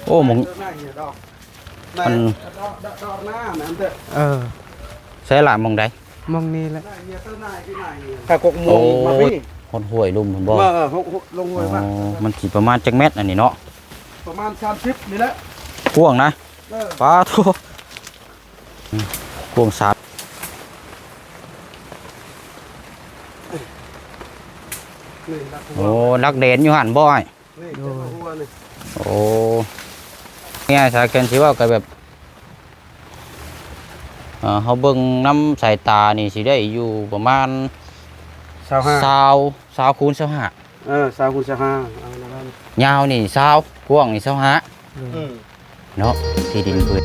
โอ้มึงมันใช้หลายมองใดมองนี่แหละถ้ากกมงมาพี่หดห้วยลุ่มผมบอกลงห้วยมามันกี่ประมาณจักเม็ดอันนี้เนาะประมาณ30นี่แหละกว้างนะป้าทุกกว้าง3โอ้ลักเด่นอยู่หันบ่อยโอ้เนี่ยสายเกณฑ์ที่ว่าก็แบบเขาเบิ่งน้ำสายตานี่สิได้อยู่ประมาณ20คูณ2520คูณ25ยาวนี่20กว้างนี่25เนาะที่ดินพื้น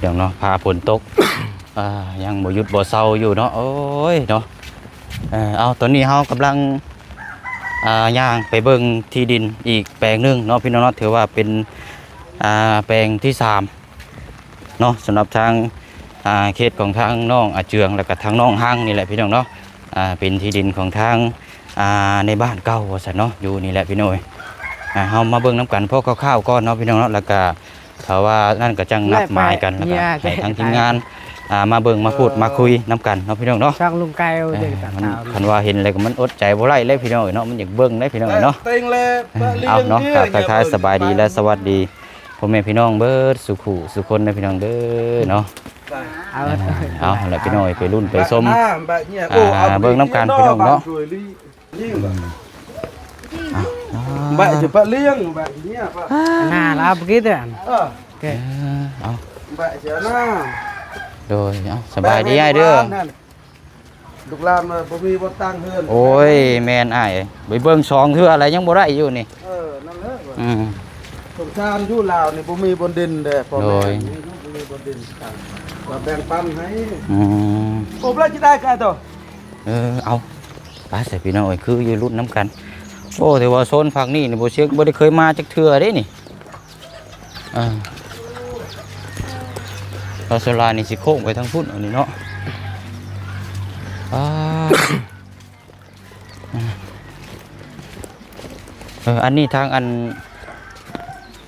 เดี๋ยวเนาะพาฝนตกยังบ่หยุดบ่เศร้าอยู่เนาะโอ้ยเนาะเอาตอนนี้เฮากำลังย่างไปเบิ่งที่ดินอีกแปลงนึงเนาะพี่น้องเนาะถือว่าเป็นแปลงที่3เนาะสำหรับทางเขตของทางน้องอาเจืองแล้วก็ทางน้องห้างนี่แหละพี่น้องเนาะเป็นที่ดินของทางในบ้านเก่าว่าซั่นเนาะอยู่นี่แหละพี่น้อยเฮามาเบิ่งน้ำกันพอคร่าวๆก่อนเนาะพี่น้องเนาะแล้วก็ถ้าว่านั่นก็จังนัดหมายกันแล้วก็ให้ทั้งทีมงานมาเบิ่งมาพูดมาคุยน้ำกันเนาะพี่น้องเนาะช่างลุงไก่มันคันว่าเห็นอะไรก็มันอดใจบ่ไหลเลยพี่น้องเนาะมันอยากเบิ่งได้พี่น้องเนาะเอาเนาะกับทักทายสบายดีและสวัสดีพ่อแม่พี่น้องเบิดสุขุสุคนนะพี่น้องเด้อเนาะเอาละพี่น้องไปรุ่นไปส้มเบิ่งน้ำกันพี่น้องเนาะbạn chỉ bạn liêng bạn nhé bạn là cái gì vậy bạn chỉ na rồiสบายดีไอ้เด้อ ลูกหลานบ่มีบ่ตั้งเฮือนโอ้ยแม่นอ้ายไปเบิ่ง2เทื่ออะไรยังบ่ได้อยู่นี่นั่นแหละสงสารอยู่ลาวนี่บ่มีบนดินเด้พ่อแม่บ่มีบนดินก็แบ่งปันให้โอ้บ่สิได้กันตัวเอาไปใส่พี่น้องคืออยู่รุ่นน้ำกันโอ้แต่ว่าโซนฝั่งนี้นี่บ่เช็คบ่ได้เคยมาจักเทื่อเด้นี่เราโซลานี่สิโค้งไปทางพุ่นอันนี้เนาะอันนี้ทางอัน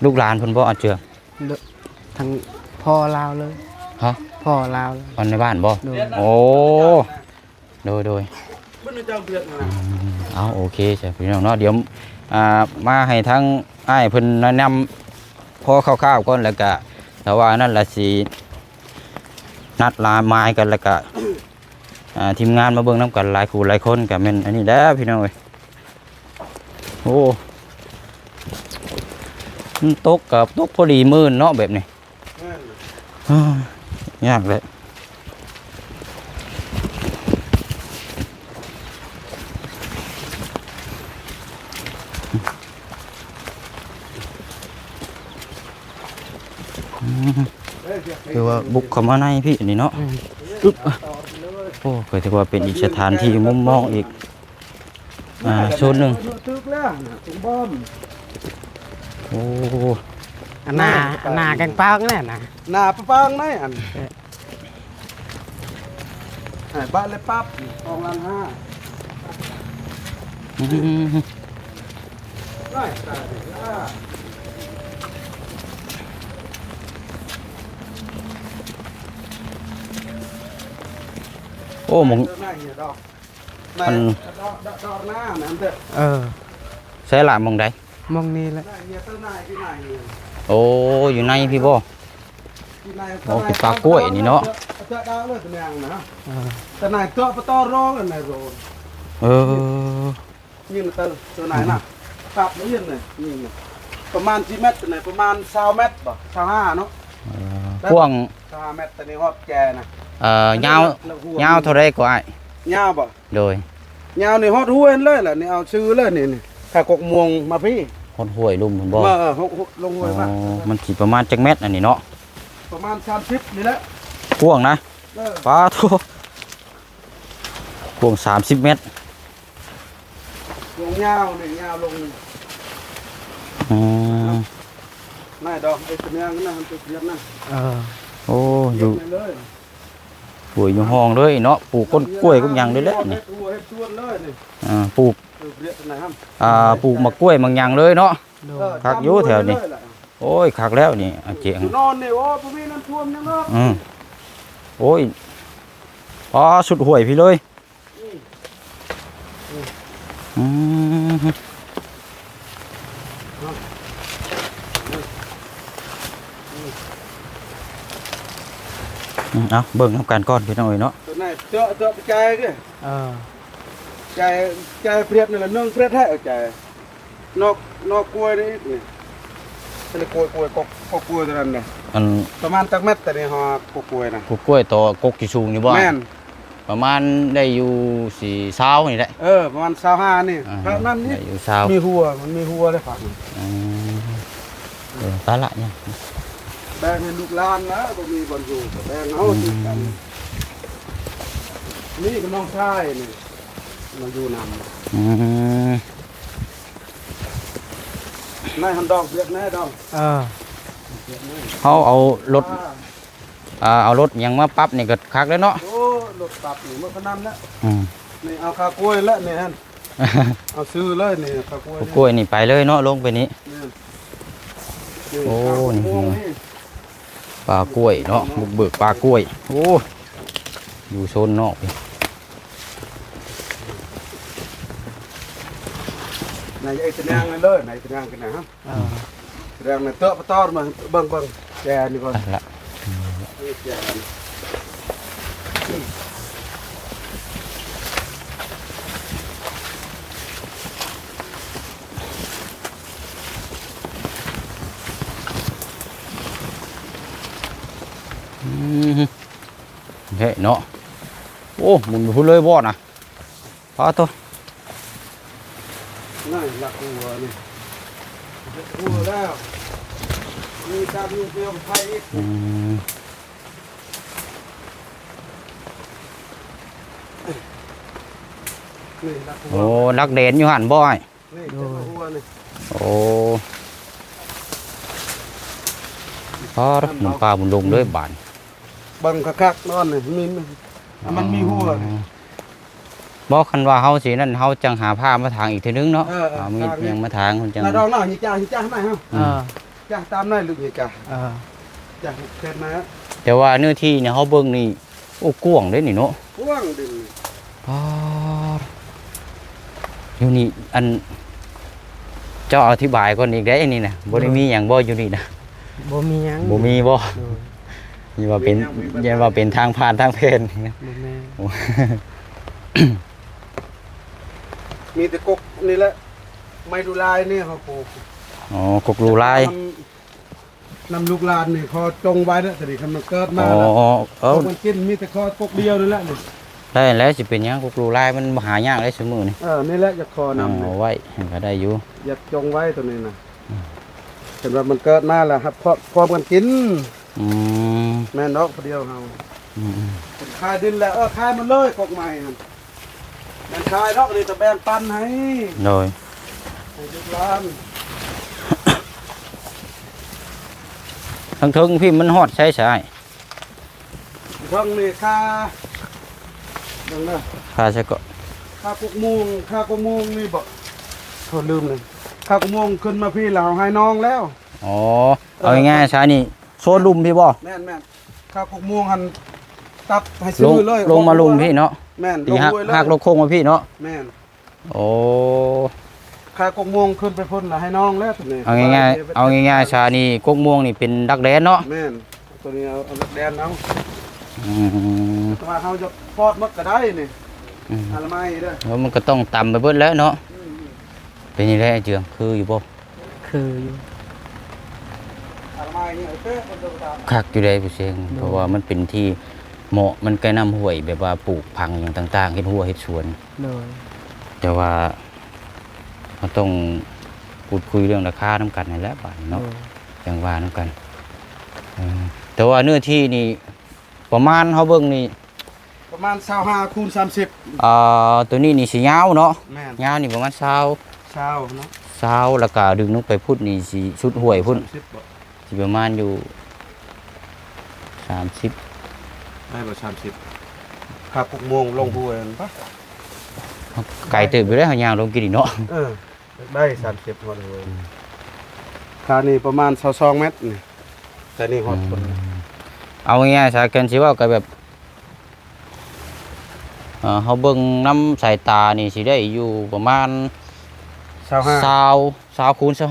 ลูกหลานเพิ่นบ่อาเจือทางพ่อลาวเลยฮะพ่อลาวคนในบ้านบ่โอ้โดยเอาโอเคใช่พี่น้องเนาะเดี๋ยวมาให้ทั้งอ้ายเพิ่นแนะนำพอคร่าวๆก่อนแล้วก็แต่ว่านั่นละสินัดลาไม้กันแล้วก็ทีมงานมาเบิ่งน้ำกันหลายคู่หลายคนกับแม่นอันนี้แล้วพี่น้องเอ้ยโอ้ตกกับตกพอดีมื้อเนาะแบบนี้ยากเลยคือว่าบุกเข้ามาในพี่นี่เนาะโอ้เคยถือว่าเป็นอีกสถานที่มุมมองอีกโซนหนึ่งโอ้นาแกงปังนี่นะนาปังนี่อันบ้านเลยปั๊บ2 ล้าน 5โอ้มึงมันใช้หลายมองใดมองนี่แหละโอ้อยู่ในพี่บ่โอ้คือปลากล้วยนี่เนาะแต่ไหนตัวปตอร้องอันไหนโรยิงตัวไหนน่ะปับไม่ยิงเลยยิงประมาณ10 เมตรตัวไหนประมาณ20 เมตรบ่25เนาะพ่วง25 เมตรตัวนี้ฮอดแกนะยาวเท่าไรก็ไอ้ยาวบ่โดยยาวนี่ฮอดห้วยเลยล่ะนี่เอาชื่อเลยนี่ถ้ากกมวงมาพี่ฮอดห้วยลุ่มผมบ่ลงห้วยมามันกี่ประมาณจักเม็ดอันนี้เนาะประมาณ30นี่แหละพ่วงนะป้าทุกพ่วง30 เมตร ยาวนี่ยาวลง อืม นายดอกไอ้ตัวเนี้ยนะมันตัวเรียบนะ โอ้อยู่ เรีบเลย ป่วยอยู่ห้องเลยเนาะปลูกต้นกล้วยก็ยังได้แล้วนี่ ตัวเฮ็ดชวนเลยนี่ ปลูก เรียบไหนครับ ปลูกมะกล้วยบางอย่างเลยเนาะ โดย คักอยู่แถวนี้ โอ้ยคักแล้วนี่อาเจียง นอนนี่โอ้บ่มีน้ำท่วมยังเนาะ โอ้ยพอสุดห่วยพี่เลยอืมเอาเบิ่งทำการก่อนพี่น้อยเนาะ ตัวไหนเจาะไปใจกึใจเปรียบนี่แหละนึ่งเปรียบแท้ใจนอกกล้วยนี่เป็นกล้วยกกล้วยตัวนั้นน่ะ อัน ประมาณจักเม็ดแต่นี่ฮอกล้วยน่ะ กล้วยต่อกกที่สูงอยู่บ่ แม่น ประมาณได้อยู่4 นี่แหละ ประมาณ25นี่ครับนั่นนี่ ได้อยู่20 มีหัวมันมีหัวเลยครับ ตาละเนี่ย แบ่งให้ลูกหลานนะบ่มีบ่อนอยู่แบ่งเอาสิกันนี่ก็น้องชายนี่มาอยู่นำนายหันดอกเบียดแน่ดอก เขาเอารถเอารถยังมาปรั๊บนี่ก็คักแล้วเนาะ โอ้รถตับนี่มันก็นำแล้วนี่เอาคากล้วยแล้วนี่ฮะเอาซื้อเลยนี่คากล้วย กล้วยนี่ไปเลยเนาะลงไปนี้ โอ้นี่ ปลากล้วยเนาะบุกเบิกปลากล้วยโอ้อยู่โซนนอกนี่ นายไอ้ตะนางนั่นเลยนายตะนางกันนะฮะตะนางน่ะเตอะปะตอดมาเบิ่งแกนี่ก่อน ละ แกเฮ้เนาะโอ้หมุนพูดเลยบ่นะพอตัว นั่นลักหัวนี่หัวแล้วมีตาดูเปรี้ยวไฟอีกนี่ลักหัว โอ้นักเด่นอยู่หันบ่อย นี่เจ้าหัวนี่ โอ้พอหมุนปลาหมุนลงเลยบาน บังคักๆนอนนี่มันมีหัวนี่ บอกคันว่าเฮาสินั่นเฮาจังหาผ้ามาทางอีกทีนึงเนาะ เอามี มียังมาทางคนจัง นายดองน้อยนี่จ้าให้ไหมฮะจ้าตามน้อยลูกนี่จ้าจ้าเกิดมา แต่ว่าเนื้อที่เนี่ยเฮาเบิ่งนี่โอ้กว้างเด้นี่เนาะ กว้างดึง อยู่นี่อันเจ้าอธิบายก่อนอีกได้นี่นะบ่ได้มีหยังบ่อยู่นี่นะ บ่มีหยัง บ่มีบ่ โดย อย่าว่าเป็นอย่าว่าเป็นทางผ่านทางเพน บ่แม่น มีแต่กกนี่แหละไม่ดูลายนี่เขาปลูก อ๋อกกลูลาย นำลูกลานนี่เขาจงไว้แล้วแต่นี่มันเกิดมา อ๋อ แล้ว เอ้า มันกินมีแต่คอกกเดียวนี่แหละนี่ ได้แล้วสิเป็นหยังกกลูลายมันหายากได้ซุมื้อนี่ นี่แหละอยากคอนำ เอาไว้ก็ได้อยู่ อยากจงไว้ตัวนี้นะเห็นว่ามันเกิดมาแล้วครับพร้อมกันกิน อืม แม่นอกเดียวเฮา อืม คายดินแล้วคายมันเลยกกใหม่ครับมันคายนอกนี่จะแบ่งปันให้ โดย ลูกหลาน ทั้งถึงพี่มันฮอดใช้ เพิ่งนี่ค่าดังนั้น ค่าใช้ก็ ค่ากกม่วงนี่บอกโทษลืมเลยค่ากกม่วงขึ้นมาพี่เราให้น้องแล้ว อ๋อเอาง่ายๆใช้นี่โซนลุมพี่บ่ แม่นค่ากกม่วงหันตับให้ ล ซื้ ง อเลย ลงมาลุมพี่เนาะ แม่น ตีหัก ลงเลย หักลงโค้งมาพี่เนาะ แม่น โอ้ ค่ากกม่วงขึ้นไปพ่นละให้น้องแล้วตัวนี้ เอาง่ายๆชานี่กกม่วงนี่เป็นดักแดนเนาะ แม่นตัวนี้เอาแดนเอา อืม แต่ว่าเขาจะปอดมัดก็ได้นี่อะไรไม่เด้อ แล้วมันก็ต้องต่ำไปเบิดแล้วเนาะเป็นยังไงเจืองคืออยู่บ่ คืออยู่ อะไรไม่เนี่ยเต้คนเดินตาม คักอยู่ได้ผู้เสียงเพราะว่ามันเป็นที่เหมาะมันใกล้น้ำห้วยแบบว่าปลูกพังอย่างต่างๆเฮ็ดหัวเฮ็ดสวน โดย แต่ว่าเราต้องพูดคุยเรื่องราคาน้ำกันนี่แหละบาดนี้เนาะอย่างว่าน้ำกันแต่ว่าเนื้อที่นี่ประมาณเฮาเบิ่งนี่ ประมาณ25 คูณ 30 ตัวนี้นี่สิยาวเนาะ แม่น ยาวนี่ประมาณ20 เช้าเนาะ เช้าแล้วก็ดึงลงไปพุ่นนี่สิชุดห้วยพุ่น 30บ่ สิประมาณอยู่30 ได้บ่30ขับ6โมงลงห้วยนั่นปะ ไกลตื่นไปได้วเฮาย่างลงกินอีกเนาะ ได้30ฮอดห้วยค่านี่ประมาณ22เมตรนี่แต่นี่ฮอดคน เอาง่ายๆซะกันสิเว้าก็แบบเฮาเบิ่งน้ำสายตานี่สิได้อยู่ประมาณ 25 20คูณ25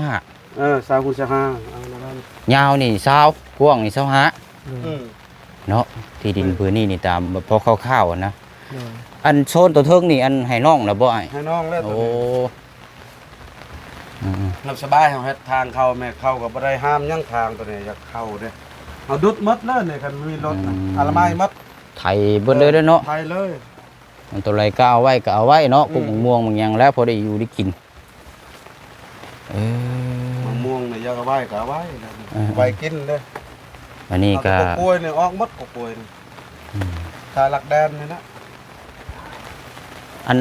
20คูณ25เอาละกัน ยาวนี่20กว้างนี่25 อืม เนาะที่ดินพื้นนี่นี่ตามแบบพอคร่าวๆอะนะ โดย อันโซนตัวเทิงนี่อันให้น้องแล้วบ่ไอ้ ให้น้องแล้วตัว โอ้ นี้เราสบายเฮาเฮ็ดทางเข้าแม่เข้าก็บ่ได้ห้ามหยังทางตัวนี้อยากเข้าเด้เอาดุดหมดเลยนี่คันมีรถนะอะละไม้หมด ไถเบิดเลยเด้อเนาะ ไปเลย อันตัวไรก็เอาไว้ก็เอาไว้เนาะกุ๊กม่วงบางอย่างแล้วพอได้อยู่ได้กินเอ มะ อ ม่วงนี่อยากเอาไว้ก็เอาไว้นะ เออ ไว้กินเด้ อันนี้ก็ เอาแต่กล้วยนี่ออกหมดกล้วยนี่ถ้าหลักแดนนี่นะ อัน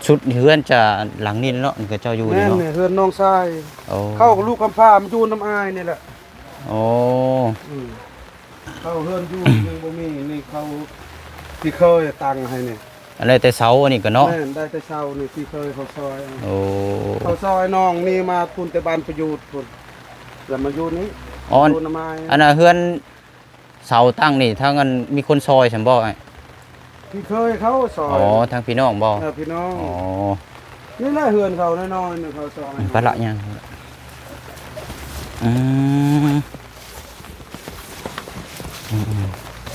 ชุดเฮือนจะหลังนี้เนาะนี่ก็เจ้าอยู่นี่ แม่น เนาะ นี่เฮือนน้องชาย โอ้ เข้ากับลูกคำพร้ามันอยู่น้ำอายนี่แหละ โอ้ เข้าเฮือนอยู่ยังบ่มีนี่เขาที่เคยตังให้นี่ อันนี้แต่เสาอันนี้ก็เนาะ แม่นได้แต่เช้านี่ที่เคยเขาซอย โอ้ เขาซอยน้องนี่มาทุนแต่บ้านประยุทธ์พุ่นแล้วมาอยู่นี่ อ๋อ อยู่น้ำอาย อันน่ะเฮือนเสาตั้งนี่ถ้างั้นมีคนซอยฉันบ่ไอ้ ที่เคยเขาซอย อ๋อทางพี่น้องบ่ พี่น้อง อ๋อ นี่แหละเฮือนเขาน้อยๆนี่เขาซอย ไปละยังอืม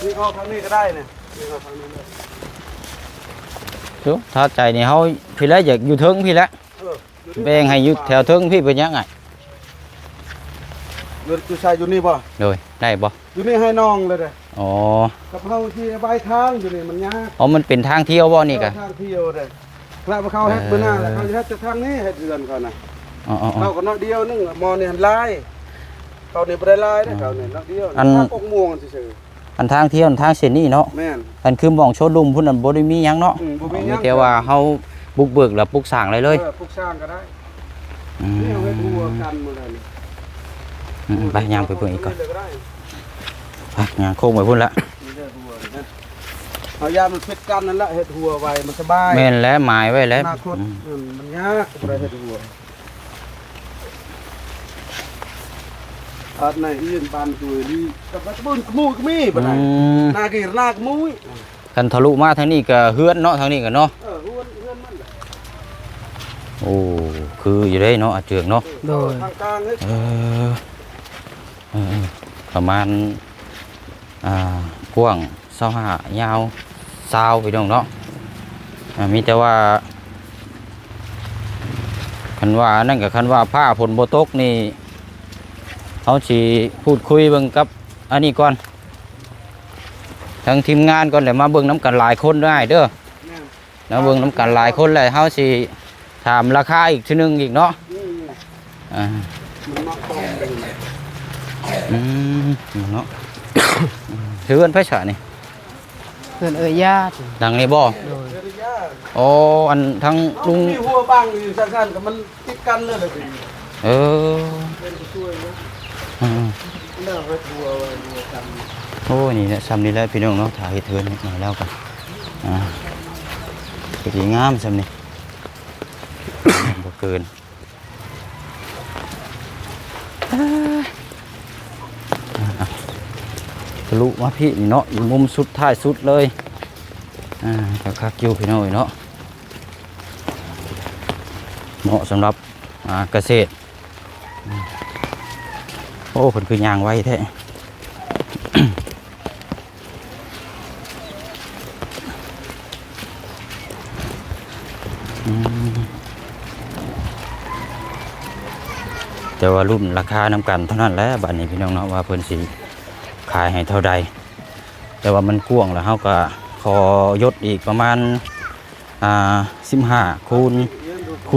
นี่ออกทางนี้ก็ได้เนี่ยนี่ออกทางนี้เลย ดูถ้าใจนี่เฮาพี่แล้วอยากอยู่เทิงพี่แล้ว อยู่ แบ่งให้อยู่แถวเทิงพี่เป็นยังไง อยู่ชายอยู่นี่บ่ โดยได้บ่ อยู่นี่ให้น้องเลยเด้อ อ๋อ กับเฮาที่ใบทางอยู่นี่มันยาก อ๋อมันเป็นทางเที่ยวบ่นี่กะ ทางเที่ยวเด้อแล้วเขาเฮ็ดมื้อหน้าแล้วเขาจะเฮ็ดแต่ทางนี้เฮ็ดเรือนเขาน่ะ อ๋ออ๋ออ๋ เขา อ ก็น้อยเดียวนึงมอนี่หันลายเขานี่บ่ได้ลายเด้อเขานี่น้อยเดียว อัน ทางกกม่วงซื่อ อันทางเที่ยวอันทางเส้นนี้เนาะ ๆแม่น อันคือหม่องโชว์ลุมพุ่นนั่นบ่ได้มีหยังเนาะ บ่มีห มี ยัง แต่ว่าเฮาบุกเบิกแล้วปลูกสร้างเลยเลย พวกสร้างก็ได้ อืม นี่เอาไว้ดูกันหมดเลยนี่ ไปย่างไปเบิ่งอีกก่อน เลยได้ ไปย่างโค้งไปพุ่นละ นี่ได้หัวนะเอายามันฟิตกันนั่นแหละเฮ็ดหัวไว้มันสบาย แม่นแล้วหมายไว้แล้ว อนาคตมันยากบ่ได้เฮ็ดหัวอันไหนยืนบานตัวนี่กับบัดบุญกมูกมีบ่ได้ อืม นากีนากมุ้ย กันทะลุมาทางนี้ก็เฮือนเนาะทางนี้ก็เนาะ หัวเฮือนมัน โอ้คืออยู่ได้เนาะอาเจือกเนาะ โดย ทางกลางเฮ้ย เออประมาณกว้าง25ยาว20พี่น้องเนาะมีแต่ว่าคันว่านั่นกับคันว่าผ้าฝนบ่ตกนี่เอาสิพูดคุยเบิ่งกับอันนี้ก่อนทางทีมงานก่อนเลยมาเบิ่งน้ำกันหลายคนได้เด้อ แม่น นะเบิ่งน้ำกันหลายคนเลยเฮาสิถามราคาอีกทีนึงอีกเนาะ นี่ อ่า มันมาตรงกัน เนาะ ถือกันไผฉะนี่ เพื่อนเอ่ยญาติ ดังนี่บ่ โดย เฮ็ดยาก โอ้อันทั้งลุง มีหัวบ้างอยู่สั้นๆก็มันติดกันเลยเลยสิ เออ เป็นช่วยนะ อืม เลิกไปทัวร์ไว้ทัวร์กัน โอ้นี่แหละซ้ำนี่แหละพี่น้องเนาะถ่ายเฮ็ดเทือนนิดหน่อยแล้วกันก็สิงามซ้ำนี่ บ่เกินทะลุมาพี่นี่เนาะอยู่มุมสุดท้ายสุดเลยคักๆอยู่พี่น้อยเนาะเหมาะสำหรับเกษตรโอ้เพิ่นคือย่างไว้แท้ แต่ว่ารุ่นราคานำกันเท่านั้นแหละบัดนี้พี่น้องเนาะว่าเพิ่นสิขายให้เท่าใดแต่ว่ามันกว้างแล้วเฮาก็ขอยศอีกประมาณ15คูณ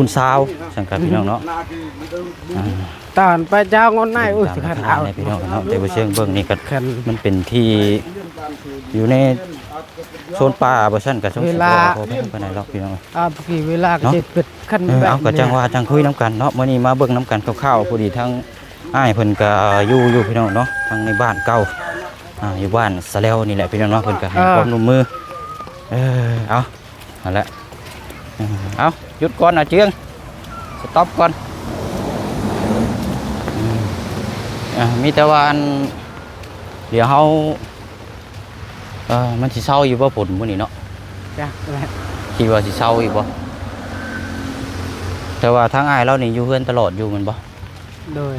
20ซั่นครับพี่น้องเนาะ นาคือมันเดิม ตอนไปเจ้างอนไหนอุ้ย ตาม ขั ราน คา เอา เนี่ยพี่น้องเนาะแต่ว่าเชิงเบิ่งนี่ก็ ขัน มันเป็นที่ เรื่องการคือ อยู่ใน โซนป่าบ่ซั่นก็สงสิบ่พอไปไหนหรอกพี่น้อง บางทีเวลาก็จะเปิดขั้น เอาก็จังว่าจังคุยน้ำกันเนาะมื้อนี้มาเบิ่งน้ำกันคร่าวๆพอดีทั้งอ้ายเพิ่นก็อยู่พี่น้องเนาะทั้งในบ้านเก่าอยู่บ้านสะแล้วนี่แหละพี่น้องเนาะเพิ่นก็ให้ความร่วมมือเอาละเอาหยุดก่อนนะเจียงสต็อปก่อนมีแต่ว่าอันเดี๋ยวเฮามันสิเศร้าอยู่บ่ผลมื้อนี้เนาะ จ้ะ คิดว่าสิเศร้าอีกบ่แต่ว่าทางอ้ายเรานี่อยู่เฮือนตลอดอยู่แม่นบ่ โดย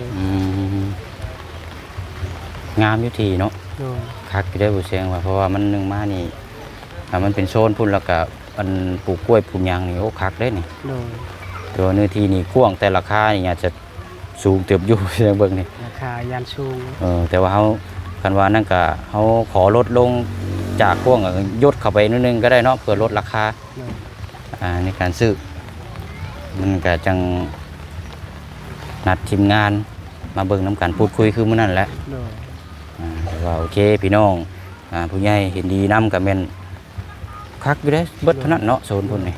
งามอยู่ที่เนาะ โดย คักอยู่ได้บ่เสียงว่าเพราะว่ามันนึงมานี่มันเป็นโซนพุ่นแล้วก็อันปลูกกล้วยปลูกหยังนี่โอ้คักเด้นี่ โดย ตัวเนื้อที่นี่กว้างแต่ราคานี่อาจจะสูงเติบอยู่ เสียงเบิ่งนี่ ราคายานสูง แต่ว่าเฮาคันว่านั่นก็เฮาขอลดลงจากกว้างยดเข้าไปนิดนึงก็ได้เนาะเพื่อลดราคา โดย ในการซื้อมันก็จังนัดทีมงานมาเบิ่งน้ำกันพูดคุยคือมื้อนั้นแหละ โดย แต่ว่าโอเคพี่น้องผู้ใหญ่เห็นดีนำก็แม่นคักอยู่ได้เบิดเท่านั้นเนาะโซนพุ่นนี่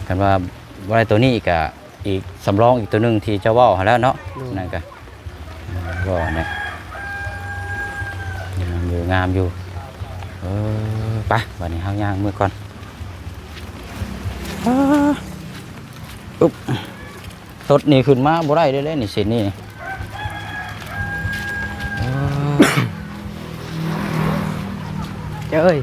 กันว่าอะไรตัวนี้ก็อีกสำรองอีกตัวหนึงที่เจ้าเว้าหาแล้วเนาะนั่นก็ก็เนี่ยงามอยู่ไปวันนี้เฮาย่างมื้อก่อนอุ๊บรถนี่ขึ้นมาบ่ได้เลยนี่เส้นนี้เจ้าเอ้ย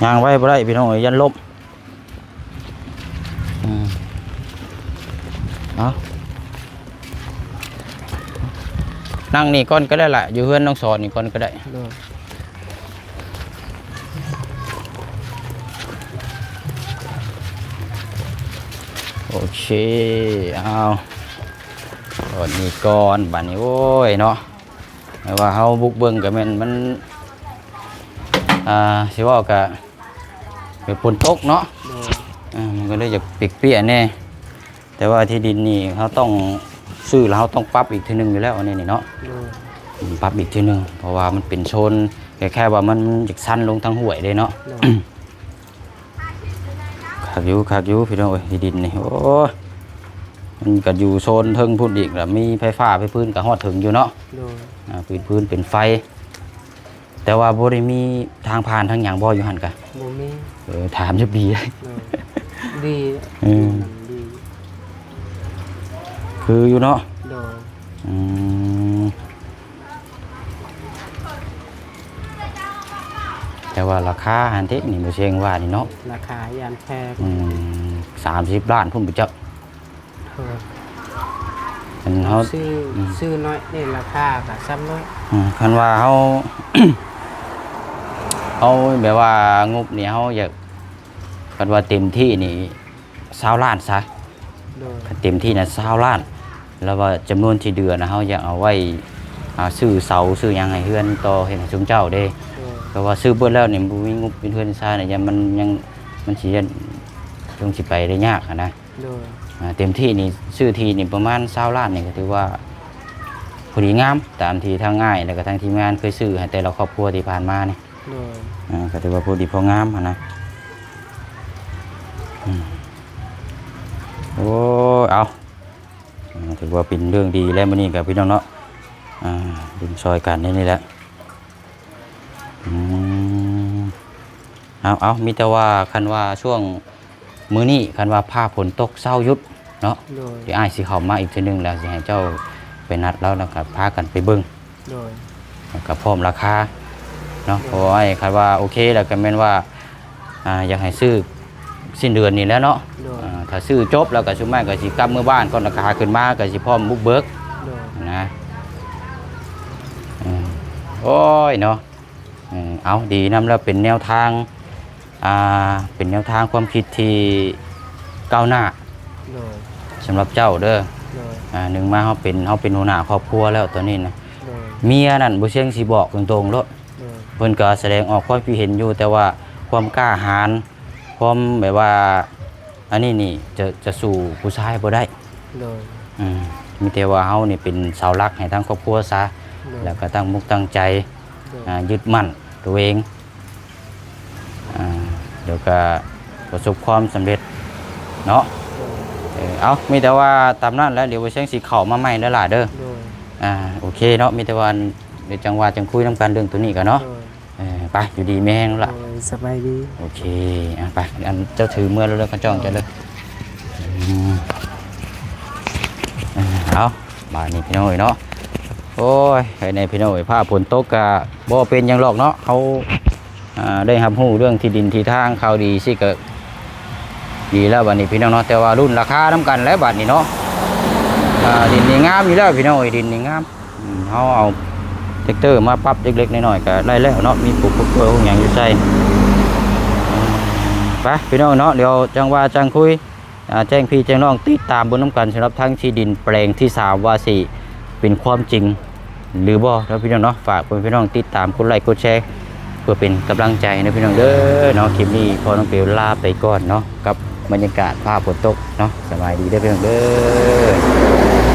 ย่างไว้บ่ได้พี่น้องเอ้ยยันลบเอานั่งนี่ก่อนก็ได้ล่ะอยู่เฮือนน้องสอนนี่ก่อนก็ได้ โดย โอเคเอาตอนนี้ก่อนบัดนี้โอ้ยเนาะไม่ว่าเฮาบุกเบิ่งก็แม่นมันสิว่าก็เป็นฝนตกเนาะ โดย มันก็เลยจะเปียกๆแน่แต่ว่าที่ดินนี่เขาต้องซื้อแล้วเขาต้องปรับอีกทีนึงอยู่แล้วอันนี้นี่เนาะ โดย ปรับอีกทีนึงเพราะว่ามันเป็นโซนแค่ว่ามันจะสั้นลงทางห้วยเลยเนาะ โดย คักอยู่พี่น้องเอ้ยที่ดินนี่โอ้ยมันก็อยู่โซนเทิงพุ่นอีกแล้วมีไฟฟ้าไฟพื้นก็ฮอดถึงอยู่เนาะ โดย พื้นเป็นไฟ แต่ว่าบ่ได้มีทางผ่านทางหยังบ่อยู่หั่นกะ บ่มี ถามจะดี โดยดี ดี คืออยู่เนาะ โดย แต่ว่าราคาหันเทนี่บ่เชียงว่านี่เนาะ ราคายานแพง 30 ล้านพุ่นบ่จัก มันเฮา ซื้อน้อยนี่ราคาก็ซ้ำน้อย คันว่าเฮา เฮาแบบว่างบนี่เฮาอยากคันว่าเต็มที่นี่20 ล้านซะ โดย เต็มที่น่ะ20 ล้าน แล้วว่าจำนวนที่เดือนนะเฮาอยากเอาไว้ซื้อเสาซื้อหยังให้เฮือนต่อเฮ็ดให้ชุมเจ้าเด้ โดย เพราะว่าซื้อเบิดแล้วนี่บ่มีงบเป็นเฮือนซ่าเนี่ยมันยังมันสิต้องสิไปได้ยากอะนะ โดย เต็มที่นี่ซื้อทีนี่ประมาณ20 ล้านนี่ก็ถือว่าพอดีงามตามที่ทางง่ายแล้วก็ทางทีมงานเคยซื้อให้แต่ละครอบครัวที่ผ่านมานี่ โดย ก็ถือว่าพอดีพองามอะนะโอ้เอาถือว่าเป็นเรื่องดีแล้วมื้อนี้กับพี่น้องเนาะดินซอยกันนี่แหละเอามีแต่ว่าคันว่าช่วงมื้อนี้คันว่าผ้าฝนตกเศร้าหยุดเนาะ โดย เดี๋ยวอ้ายสิเข้ามาอีกทีนึงแล้วสิให้เจ้าไปนัดแล้วนะครับพากันไปเบิ่ง โดย แล้วก็พร้อมราคาเนาะเพราะว่าไอ้คันว่าโอเคแล้วก็แม่นว่าอยากให้ซื้อสิ้นเดือนนี้แล้วเนาะ โดย ถ้าซื้อจบแล้วก็ชุมแม่ก็สิกลับเมื่อบ้านก่อนราคาขึ้นมาก็สิพร้อมบุกเบิก โดย นะโอ้ยเนาะเอาดีนำแล้วเป็นแนวทางเป็นแนวทางความคิดที่ก้าวหน้า โดย สำหรับเจ้าเด้อ โดย หนึ่งมาเขาเป็นหัวหน้าครอบครัวแล้วตอนนี้นะ โดย เมียนั่นบ่เชียงสิบอกตรงๆโลด โดย เพิ่นก็แสดงออกความคิดเห็นอยู่แต่ว่า ความกล้าหาญความแบบว่าอันนี้นี่จะสู่ผู้ชายบ่ได้ โดย มีแต่ว่าเฮานี่เป็นเสาหลักให้ทั้งครอบครัวซะแล้วก็ตั้งมุกตั้งใจยึดมั่นตัวเองเดี๋ยวก็ประสบความสำเร็จเนาะเอามีแต่ว่าตามนั้นแล้วเดี๋ยวไปเชียงสีเข้ามาใหม่แล้วล่ะเด้อ โดย โอเคเนาะมีแต่ว่าเดี๋ยวจังหวะจังคุยนํกันเรื่องตัวนี้กันเนาะ โดย ไปอยู่ดีแม่งแล้วล่ะ โดยสบายดี โอเคไปอันเจ้าถือเมื่อแล้วเลิกกันจ้องจะเลยเอาบาดนี้พี่น้อยเนาะโอ้ยไอ้ในพี่น้อยผ้าฝนตกกะบ่เป็นหยังหรอกเนาะเขาได้รับรู้เรื่องที่ดินที่ทางเขาดีสิก็ดีแล้วบัดนี้พี่น้องเนาะแต่ว่ารุ่นราคาน้ำกันแล้วบัดนี้เนาะดินนี่งามอยู่แล้วพี่น้อยดินนี่งามเขาเอาแท็กเตอร์มาปรับเล็กๆน้อยๆก็ได้แล้วเนาะมีปลูกกล้วยพวกอย่างอยู่ใส่ไปพี่น้องเนาะเดี๋ยวจังว่าจังคุยแจ้งพี่แจ้งน้องติดตามบนน้ำกันสำหรับทั้งที่ดินแปลงที่3ว่าสิเป็นความจริงหรือบ่แล้วพี่น้องเนาะฝากพี่น้องติดตามกดไลค์กดแชร์เพื่อเป็นกำลังใจนะพี่น้องเด้อเนาะคลิปนี้พอน้องเปียวลาไปก่อนเนาะกับบรรยากาศภาพฝนตกเนาะสบายดีเด้อพี่น้องเด้อ